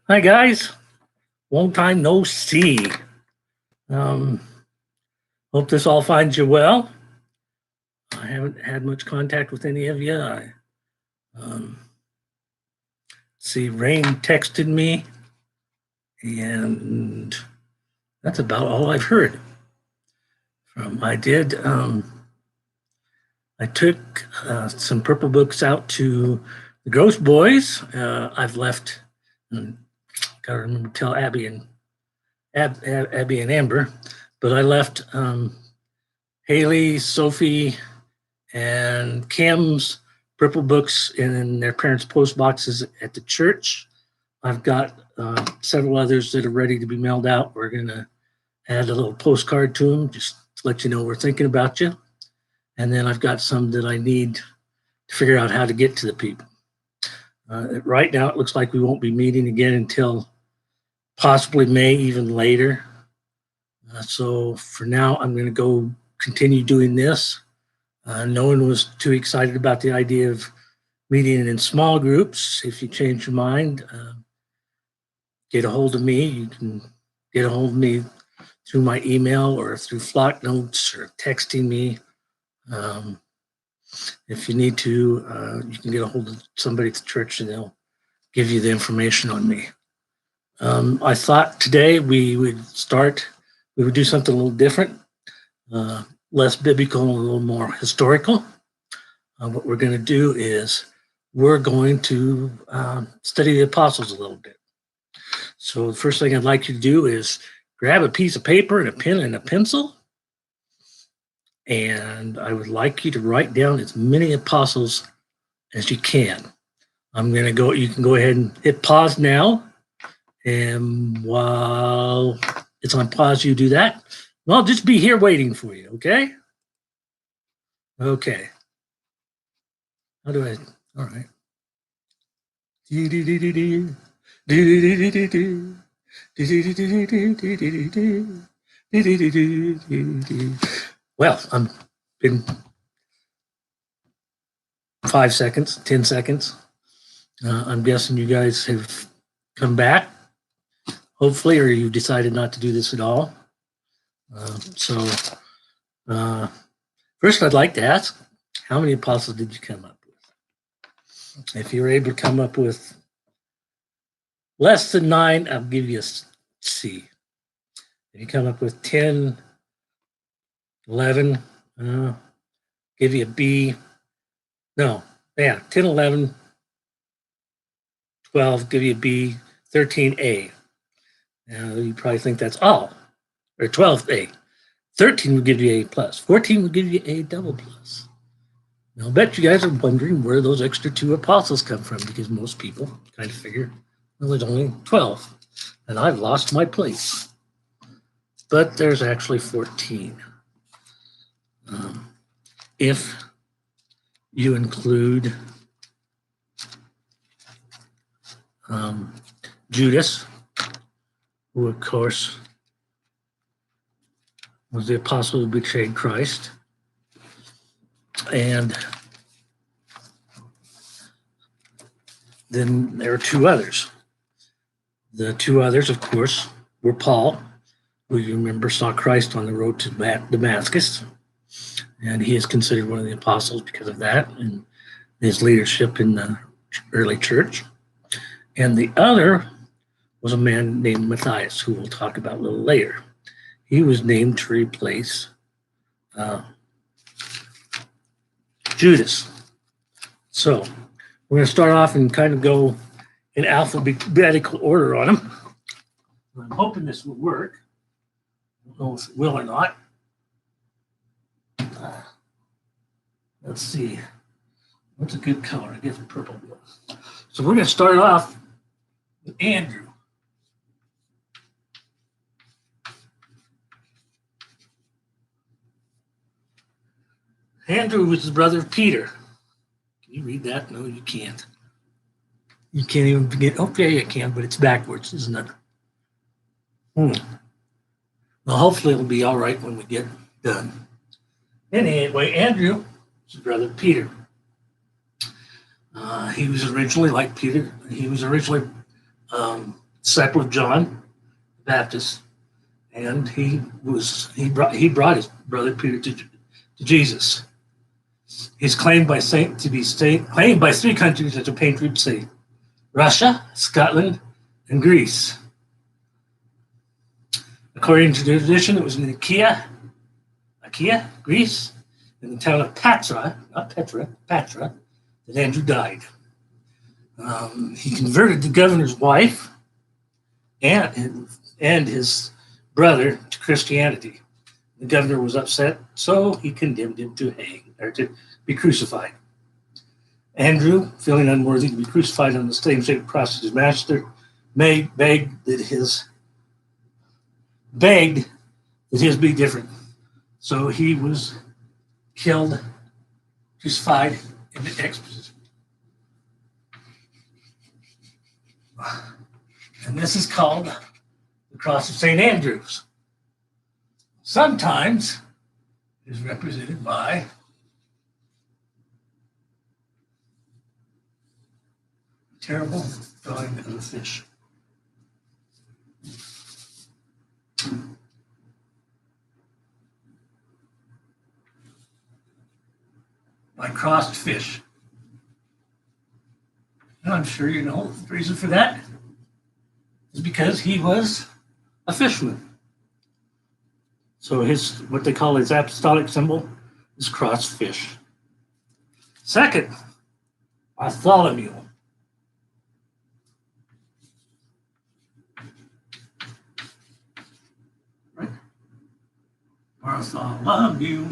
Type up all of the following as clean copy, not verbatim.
Hi guys, long time no see. Um, Hope this all finds you well. I haven't had much contact with any of you. Um, see, Rain texted me, and that's about all I've heard from. I took some purple books out to the Ghost Boys. I've left. Gotta remember to tell Abby and Abby and Amber, but I left Haley, Sophie, and Cam's purple books in their parents' post boxes at the church. I've got several others that are ready to be mailed out. We're going to add a little postcard to them just to let you know we're thinking about you. And then I've got some that I need to figure out how to get to the people. Right now, it looks like we won't be meeting again until possibly May, even later. So for now, I'm going to go continue doing this. No one was too excited about the idea of meeting in small groups. If you change your mind, get a hold of me. You can get a hold of me through my email or through Flock Notes or texting me. If you need to, you can get a hold of somebody at the church and they'll give you the information on me. I thought today we would do something a little different, less biblical and a little more historical. What we're going to do is we're going to study the apostles a little bit. So the first thing I'd like you to do is grab a piece of paper and a pen and a pencil. And I would like you to write down as many apostles as you can. You can go ahead and hit pause now. And while it's on pause, you do that. I'll just be here waiting for you, okay? Okay. How do I? All right. Well, I'm been 5 seconds, 10 seconds. I'm guessing you guys have come back, hopefully, or you've decided not to do this at all. First, I'd like to ask, how many apostles did you come up with? If you're able to come up with less than 9, I'll give you a C. If you come up with 10, 11, give you a B. No, yeah, 10, 11, 12, give you a B, 13, A. Now, you probably think that's all, or 12, A. 13 would give you A plus. 14 would give you A double plus. Now, I bet you guys are wondering where those extra 2 apostles come from, because most people kind of figure, well, there's only 12, and I've lost my place. But there's actually 14. If you include Judas, who, of course, was the apostle who betrayed Christ, and then there are 2 others. The 2 others, of course, were Paul, who you remember saw Christ on the road to Damascus, and he is considered one of the apostles because of that and his leadership in the early church. And the other was a man named Matthias, who we'll talk about a little later. He was named to replace Judas. So we're going to start off and kind of go in alphabetical order on them. I'm hoping this will work. I don't know if it will or not. Let's see. What's a good color? I guess purple will. So we're going to start off with Andrew. Andrew was the brother of Peter. Can you read that? No, you can't. You can't even begin. Oh, yeah, you can, but it's backwards, isn't it? Well, hopefully it'll be all right when we get done. Anyway, Andrew was his brother Peter. He was originally like Peter. He was originally disciple of John the Baptist, and he brought his brother Peter to Jesus. He's claimed by claimed by three countries as a patron saint: Russia, Scotland, and Greece. According to tradition, it was in Achaia, Greece, in the town of Patra, that Andrew died. He converted the governor's wife and his brother to Christianity. The governor was upset, so he condemned him to to be crucified. Andrew, feeling unworthy to be crucified on the same cross as his master, begged that his be different. So he was crucified in the exposition. And this is called the cross of St. Andrews. Sometimes it is represented by a terrible drawing of a fish. By crossed fish. And I'm sure you know the reason for that is because he was a fisherman. So what they call his apostolic symbol is crossed fish. Second, Bartholomew. Right? Bartholomew.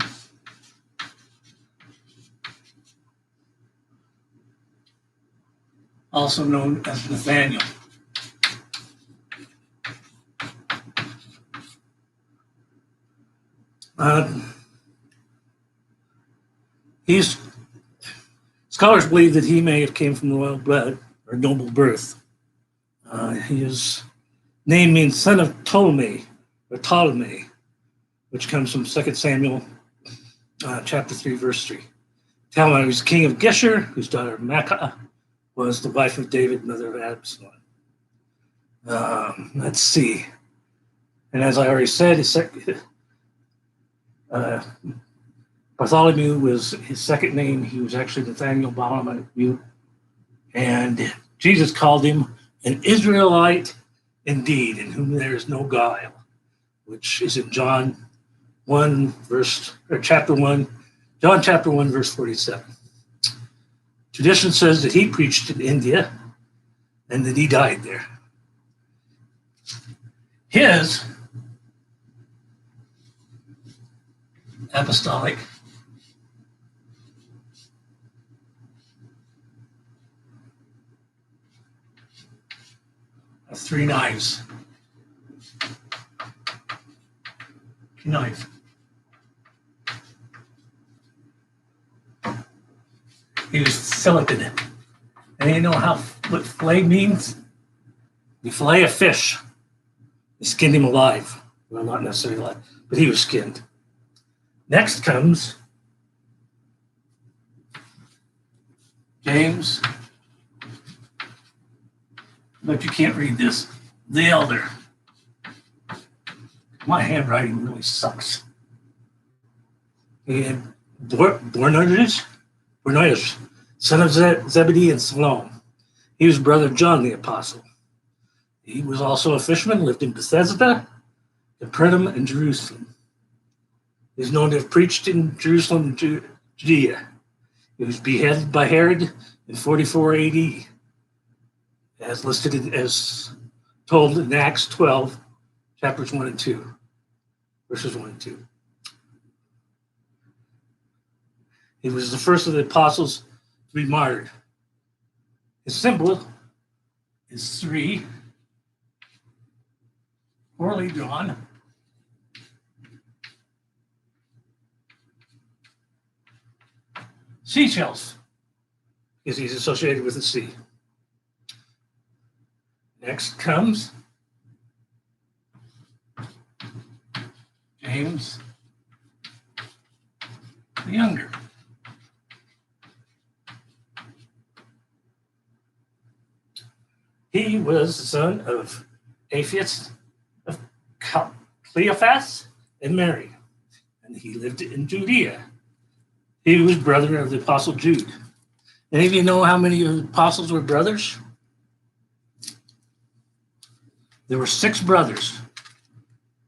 Also known as Nathaniel. Scholars believe that he may have came from royal blood or noble birth. His name means son of Ptolemy, or Ptolemy, which comes from 2 Samuel chapter 3, verse 3. Tamar was king of Geshur, whose daughter Maacah was the wife of David, mother of Absalom. Let's see. And as I already said, Bartholomew was his second name. He was actually Nathaniel Bartholomew. And Jesus called him an Israelite indeed, in whom there is no guile, which is in John chapter 1, verse 47. Tradition says that he preached in India and that he died there. His apostolic of three knives. Knife. He was filleted. And you know what fillet means? You fillet a fish. You skinned him alive. Well, not necessarily alive, but he was skinned. Next comes James, but you can't read this, the elder. My handwriting really sucks. And Boanerges, son of Zebedee and Salome. He was brother of John the Apostle. He was also a fisherman, lived in Bethesda, Capernaum, and Jerusalem. He is known to have preached in Jerusalem and Judea. He was beheaded by Herod in 44 AD, as told in Acts 12, chapters 1 and 2, verses 1 and 2. He was the first of the apostles to be martyred. His symbol is 3 poorly drawn seashells, because he's associated with the sea. Next comes James the Younger. He was the son of Aphias, of Cleophas, and Mary, and he lived in Judea. He was brother of the apostle Jude. Any of you know how many of the apostles were brothers? There were 6 brothers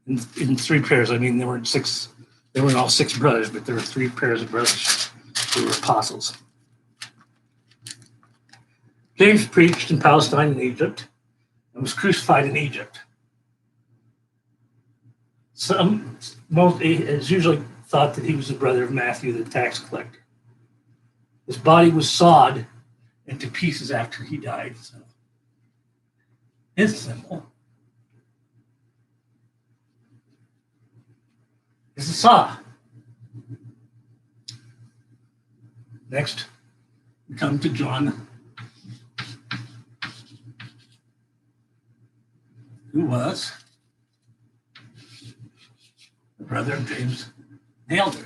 in 3 pairs. I mean, there weren't 6. They weren't all 6 brothers, but there were 3 pairs of brothers who were apostles. James preached in Palestine and Egypt and was crucified in Egypt. It's usually thought that he was the brother of Matthew, the tax collector. His body was sawed into pieces after he died. So his symbol is a saw. Next, we come to John, who was the brother of James the Elder.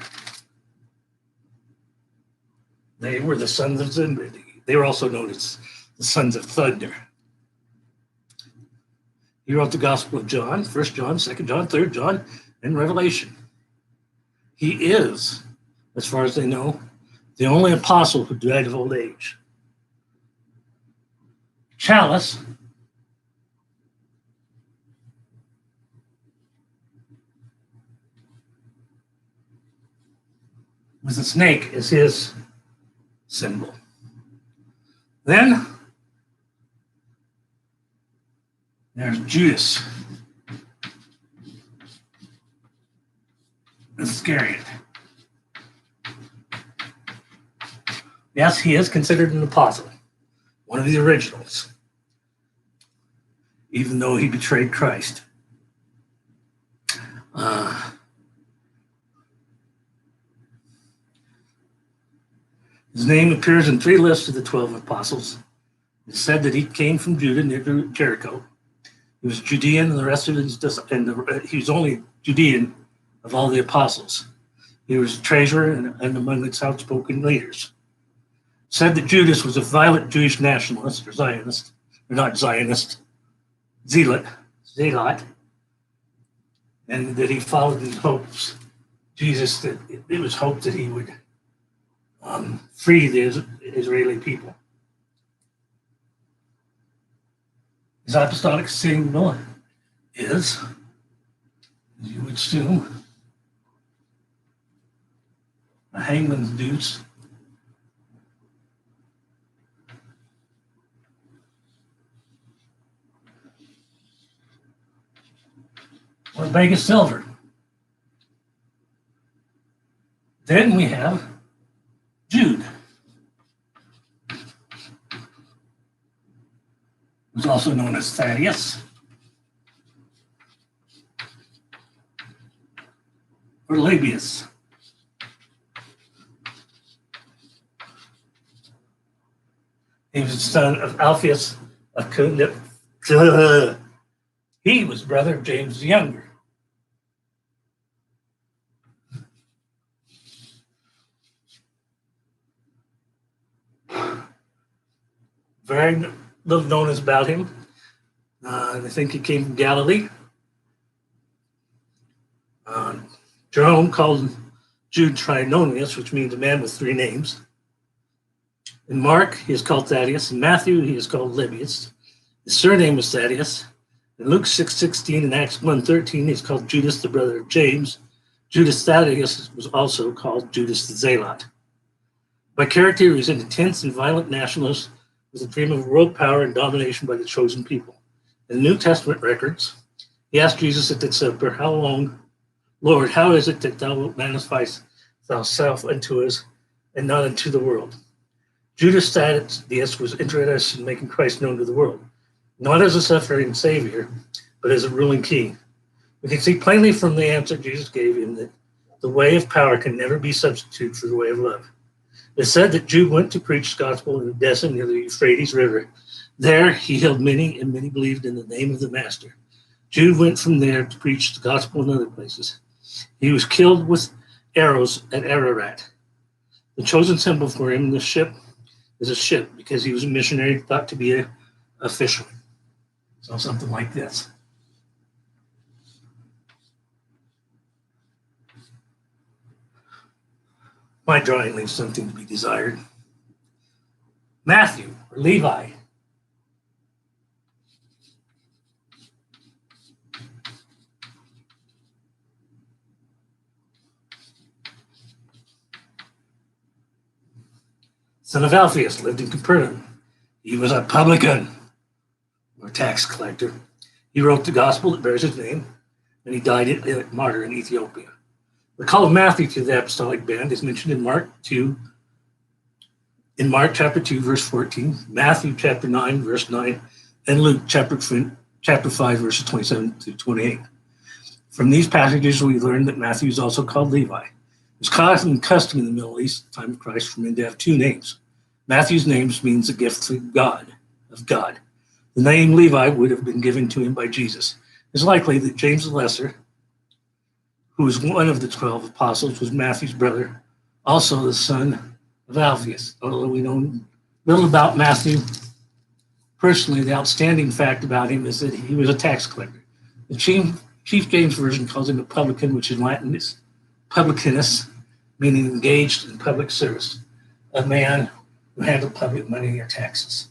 They were the sons of Zebedee. They were also known as the sons of thunder. He wrote the Gospel of John, 1 John, 2 John, 3 John, and Revelation. He is, as far as they know, the only apostle who died of old age. Chalice with a snake is his symbol. Then there's Judas Iscariot. Yes, he is considered an apostle, one of the originals, even though he betrayed Christ. His name appears in 3 lists of the 12 apostles. It's said that he came from Judah near Jericho. He was Judean, and the rest of he was only Judean of all the apostles. He was treasurer and among its outspoken leaders. It said that Judas was a violent Jewish nationalist or Zionist, or not Zionist, zealot, and that he followed in hopes Jesus, that it was hoped that he would free the Israeli people. His apostolic symbol is, as you would assume, a hangman's noose. Or a bag of silver. Then we have Jude, who's also known as Thaddeus, or Labius. He was the son of Alphaeus of Cunip. He was brother of James the Younger. Very little known about him. I think he came from Galilee. Jerome called Jude Trinonius, which means a man with 3 names. In Mark, he is called Thaddeus. In Matthew, he is called Labius. His surname was Thaddeus. In Luke 6:16 and Acts 1:13, he's called Judas, the brother of James. Judas Thaddeus was also called Judas the Zealot. By character, he was an intense and violent nationalist with a dream of world power and domination by the chosen people. In the New Testament records, he asked Jesus at the supper, "How long, Lord, how is it that thou wilt manifest thyself unto us and not unto the world?" Judas Thaddeus was interested in making Christ known to the world, not as a suffering savior, but as a ruling king. We can see plainly from the answer Jesus gave him that the way of power can never be substituted for the way of love. It is said that Jude went to preach the gospel in Edessa near the Euphrates River. There he healed many, and many believed in the name of the Master. Jude went from there to preach the gospel in other places. He was killed with arrows at Ararat. The chosen symbol for him in the ship is a ship, because he was a missionary thought to be a fisherman. So something like this. My drawing leaves something to be desired. Matthew, or Levi. Son of Alphaeus, lived in Capernaum. He was a publican, or tax collector. He wrote the gospel that bears his name, and he died a martyr in Ethiopia. The call of Matthew to the apostolic band is mentioned in Mark chapter 2, verse 14, Matthew chapter 9, verse 9, and Luke chapter 5, verses 27 to 28. From these passages, we learn that Matthew is also called Levi. It was custom in the Middle East at the time of Christ for men to have two names. Matthew's name means a gift of God. The name Levi would have been given to him by Jesus. It's likely that James the Lesser, who was one of the 12 apostles, was Matthew's brother, also the son of Alphaeus. Although we know little about Matthew personally, the outstanding fact about him is that he was a tax collector. The Chief James Version calls him a publican, which in Latin is publicanus, meaning engaged in public service, a man who handled public money or taxes.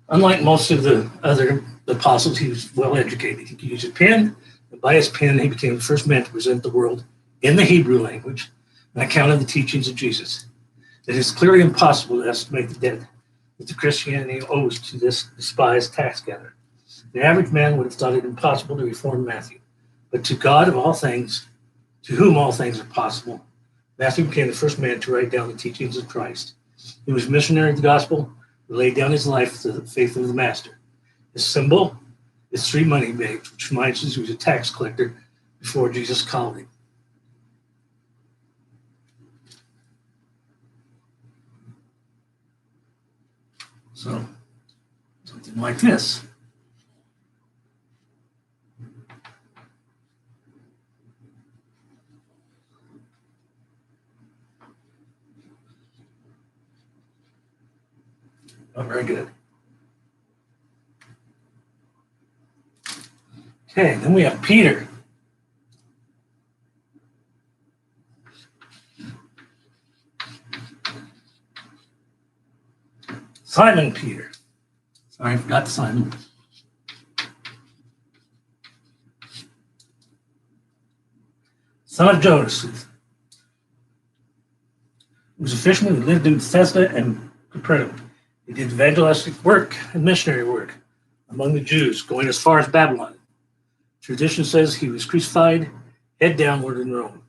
Unlike most of the other apostles, he was well educated. He could use a pen, and by his pen, he became the first man to present the world in the Hebrew language an account of the teachings of Jesus. It is clearly impossible to estimate the debt that the Christianity owes to this despised tax gatherer. The average man would have thought it impossible to reform Matthew, but to God of all things, to whom all things are possible, Matthew became the first man to write down the teachings of Christ. He was missionary of the gospel, who laid down his life for the faith of the master. His symbol is 3 money bags, which reminds us he was a tax collector before Jesus called him. So, something like this. Oh, very good. Okay, then we have Peter. Simon Peter. Sorry, I forgot Simon. Son of Jonas. He was a fisherman who lived in Bethsaida and Capernaum. He did evangelistic work and missionary work among the Jews, going as far as Babylon. Tradition says he was crucified head downward in Rome.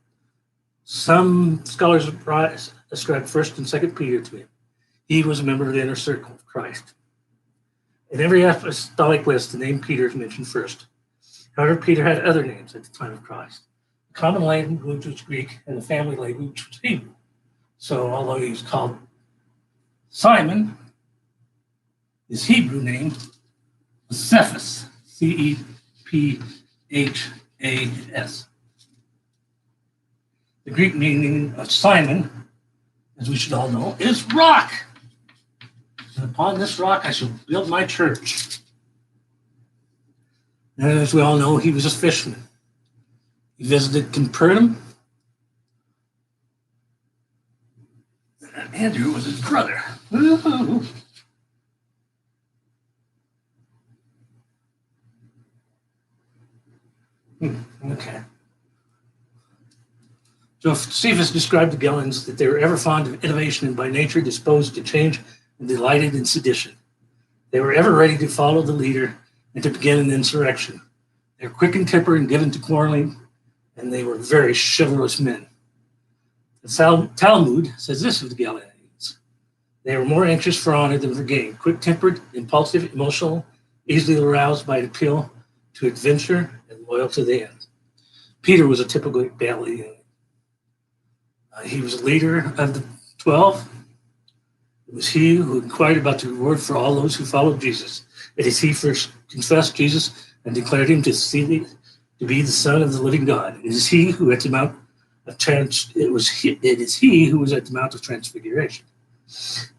Some scholars ascribe 1st and 2nd Peter to him. He was a member of the inner circle of Christ. In every apostolic list, the name Peter is mentioned first. However, Peter had other names at the time of Christ. The common language was Greek, and the family language was Hebrew. So, although he was called Simon, his Hebrew name was Cephas, Cephas. The Greek meaning of Simon, as we should all know, is rock. And upon this rock I shall build my church. And as we all know, he was a fisherman. He visited Capernaum. And Andrew was his brother. Woo-hoo. Okay. Josephus described the Galileans that they were ever fond of innovation and by nature disposed to change and delighted in sedition. They were ever ready to follow the leader and to begin an insurrection. They were quick in temper and given to quarreling, and they were very chivalrous men. The Talmud says this of the Galileans. They were more anxious for honor than for gain, quick-tempered, impulsive, emotional, easily aroused by an appeal to adventure and loyal to the end. Peter was a typical Galilean. He was a leader of the 12. It was he who inquired about the reward for all those who followed Jesus. It is he first confessed Jesus and declared him to be the Son of the living God. It is he who at the Mount of it is he who was at the Mount of Transfiguration.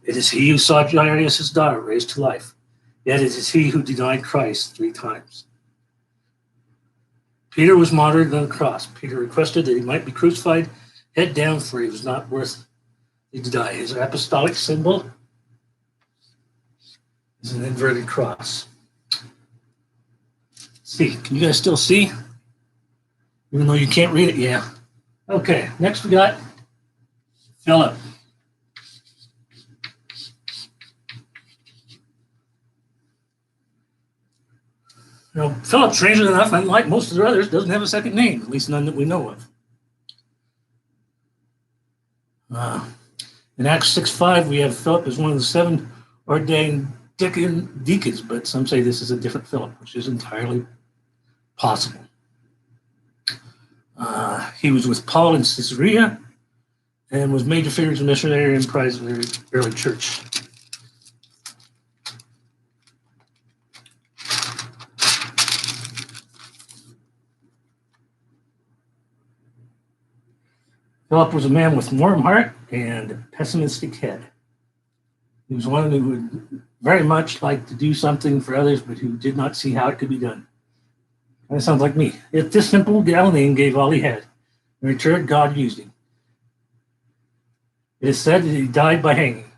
It is he who saw Jairus' daughter raised to life. Yet it is he who denied Christ 3 times. Peter was martyred on the cross. Peter requested that he might be crucified head down, for he was not worthy to die. His apostolic symbol is an inverted cross. See, can you guys still see? Even though you can't read it, yeah. Okay, next we got Philip. Now, Philip, strangely enough, unlike most of the others, doesn't have a second name, at least none that we know of. In Acts 6:5, we have Philip as one of the 7 ordained deacons, but some say this is a different Philip, which is entirely possible. He was with Paul in Caesarea and was major figure as a missionary and prize of the early church. Philip was a man with warm heart and a pessimistic head. He was one who would very much like to do something for others, but who did not see how it could be done. That sounds like me. Yet this simple Galilean gave all he had. In return, God used him. It is said that he died by hanging.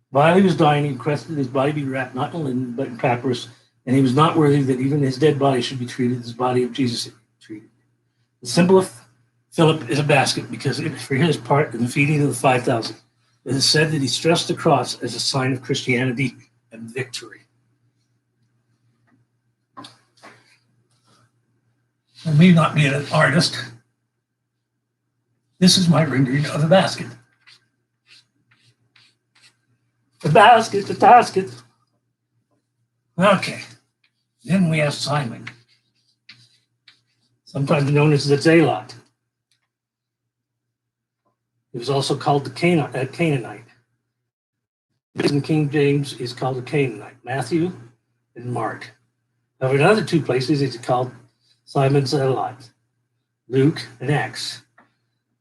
While he was dying, he requested his body be wrapped not in linen, but in papyrus, and he was not worthy that even his dead body should be treated as the body of Jesus should be treated. The symbol of Philip is a basket because for his part in the feeding of the 5,000. It is said that he stressed the cross as a sign of Christianity and victory. I may not be an artist. This is my rendering of the basket. The basket, the basket. Okay. Then we have Simon, sometimes known as the Zealot. He was also called the Canaanite. In King James, he's called the Canaanite. Matthew and Mark. However, in other 2 places, he's called Simon Zealot. Luke and Acts.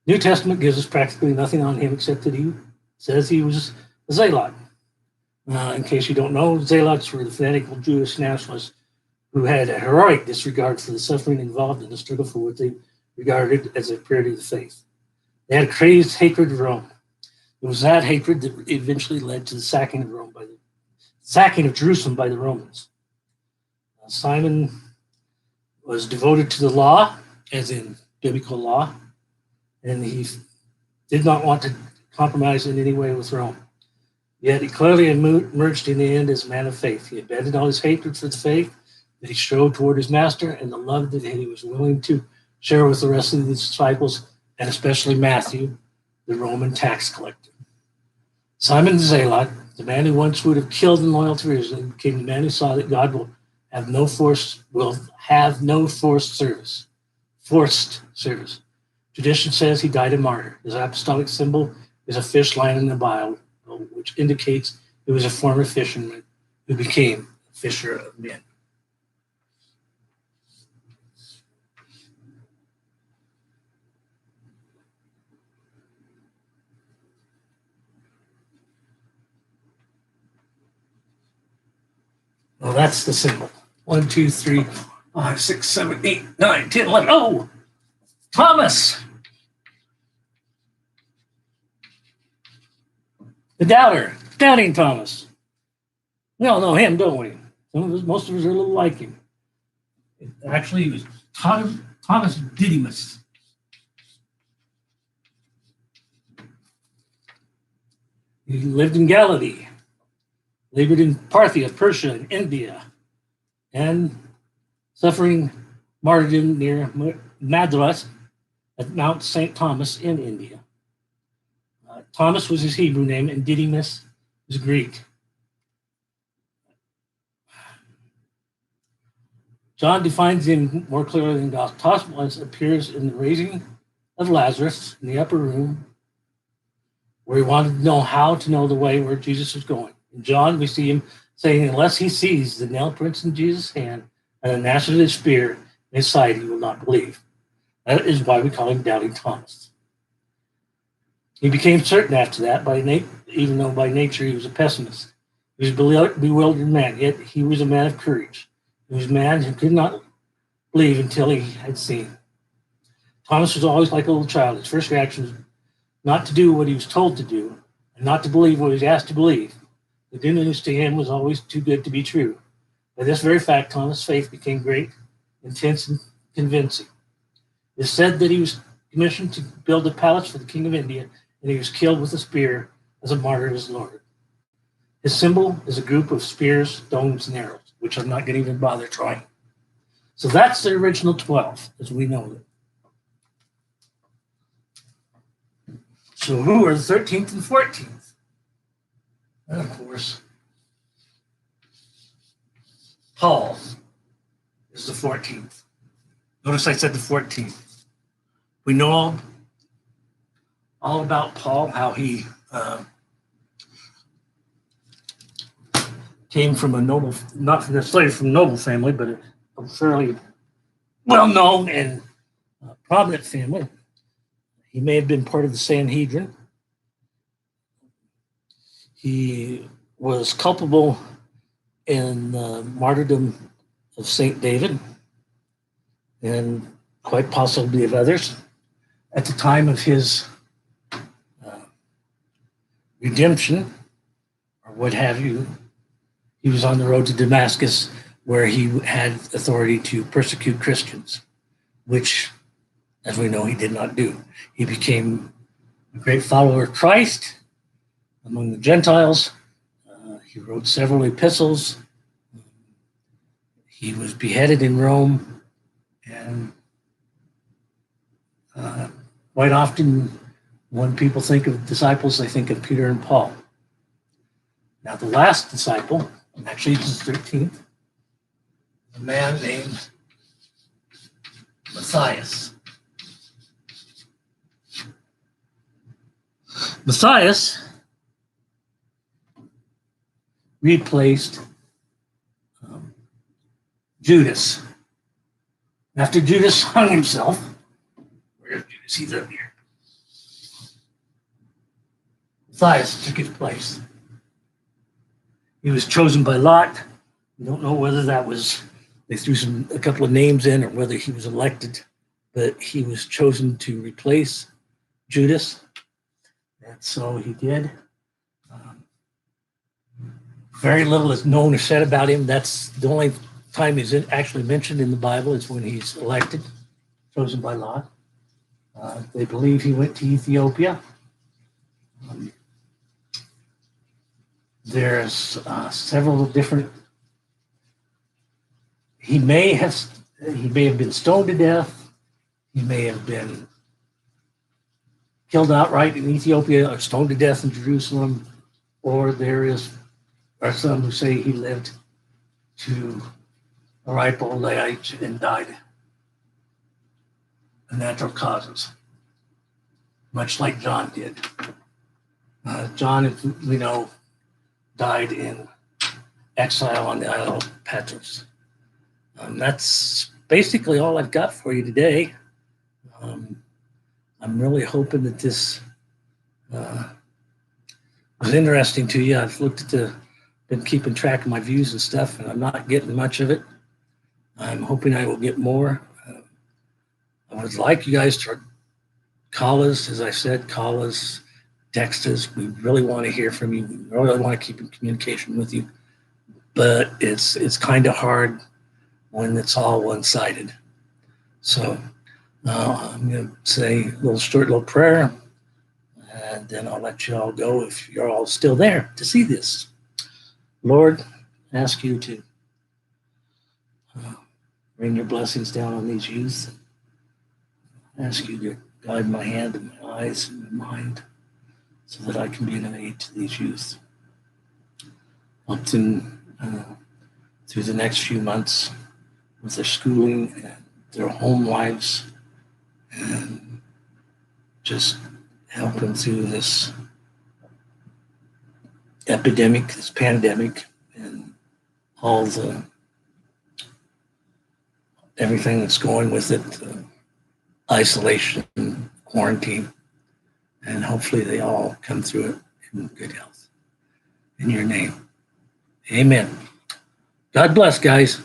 New Testament gives us practically nothing on him except that he says he was a Zealot. In case you don't know, Zealots were the fanatical Jewish nationalists who had a heroic disregard for the suffering involved in the struggle for what they regarded as a purity of the faith. They had a crazed hatred of Rome. It was that hatred that eventually led to the sacking of Jerusalem by the Romans. Simon was devoted to the law, as in biblical law, and he did not want to compromise in any way with Rome. Yet he clearly emerged in the end as a man of faith. He abandoned all his hatred for the faith that he showed toward his master and the love that he was willing to share with the rest of the disciples, and especially Matthew, the Roman tax collector. Simon the Zealot, the man who once would have killed in loyalty to Israel, became the man who saw that God will have no forced service. Tradition says he died a martyr. His apostolic symbol is a fish lying in the Bible, which indicates he was a former fisherman who became a fisher of men. Well, that's the symbol. 1, 2, 3, 5, 6, 7, 8, 9, 10, 11. Oh, Thomas, the doubter, doubting Thomas. We all know him, don't we? Most of us are a little like him. Actually, he was Thomas Didymus. He lived in Galilee, labored in Parthia, Persia, and India, and suffering martyrdom near Madras at Mount St. Thomas in India. Thomas was his Hebrew name, and Didymus was Greek. John defines him more clearly than Thomas appears in the raising of Lazarus in the upper room, where he wanted to know how to know the way where Jesus was going. In John, we see him saying, unless he sees the nail prints in Jesus' hand and the gnash of his spear in his side, he will not believe. That is why we call him Doubting Thomas. He became certain after that, even though by nature he was a pessimist. He was a bewildered man, yet he was a man of courage. He was a man who could not believe until he had seen. Thomas was always like a little child. His first reaction was not to do what he was told to do and not to believe what he was asked to believe. The good news to him was always too good to be true. By this very fact, Thomas' faith became great, intense, and convincing. It is said that he was commissioned to build a palace for the king of India, and he was killed with a spear as a martyr of his Lord. His symbol is a group of spears, stones, and arrows, which I'm not going to even bother trying. So that's the original 12, as we know them. So who are the 13th and 14th? And of course, Paul is the 14th. Notice I said the 14th. We know all about Paul, how he came from a noble, not necessarily from a noble family, but a fairly well-known and prominent family. He may have been part of the Sanhedrin. He was culpable in the martyrdom of St. David and quite possibly of others. At the time of his redemption, or what have you, he was on the road to Damascus, where he had authority to persecute Christians, which, as we know, he did not do. He became a great follower of Christ among the Gentiles. He wrote several epistles. He was beheaded in Rome, and quite often when people think of disciples, they think of Peter and Paul. Now, the last disciple, actually it's the 13th, a man named Matthias. Matthias replaced Judas. After Judas hung himself, where's Judas? He's up here. Matthias took his place. He was chosen by Lot. We don't know whether that was, they threw a couple of names in, or whether he was elected, but he was chosen to replace Judas. And so he did. Very little is known or said about him. That's the only time he's actually mentioned in the Bible is when he's elected, chosen by Lot. They believe he went to Ethiopia. There's several different. He may have been stoned to death. He may have been killed outright in Ethiopia or stoned to death in Jerusalem. Or there are some who say he lived to a ripe old age and died of natural causes, much like John did. John, we know, died in exile on the Isle of Patmos. That's basically all I've got for you today. I'm really hoping that this was interesting to you. I've been keeping track of my views and stuff, and I'm not getting much of it. I'm hoping I will get more. I would like you guys to call us, as I said, call us, text us. We really want to hear from you. We really want to keep in communication with you. But it's kind of hard when it's all one-sided. So I'm going to say a short little prayer, and then I'll let you all go if you're all still there to see this. Lord, I ask you to rain your blessings down on these youth. I ask you to guide my hand and my eyes and my mind so that I can be an aid to these youth. Help them through the next few months with their schooling and their home lives, and just help them through this epidemic, this pandemic, and all the everything that's going with it, isolation, quarantine. And hopefully they all come through it in good health. In your name. Amen. God bless, guys.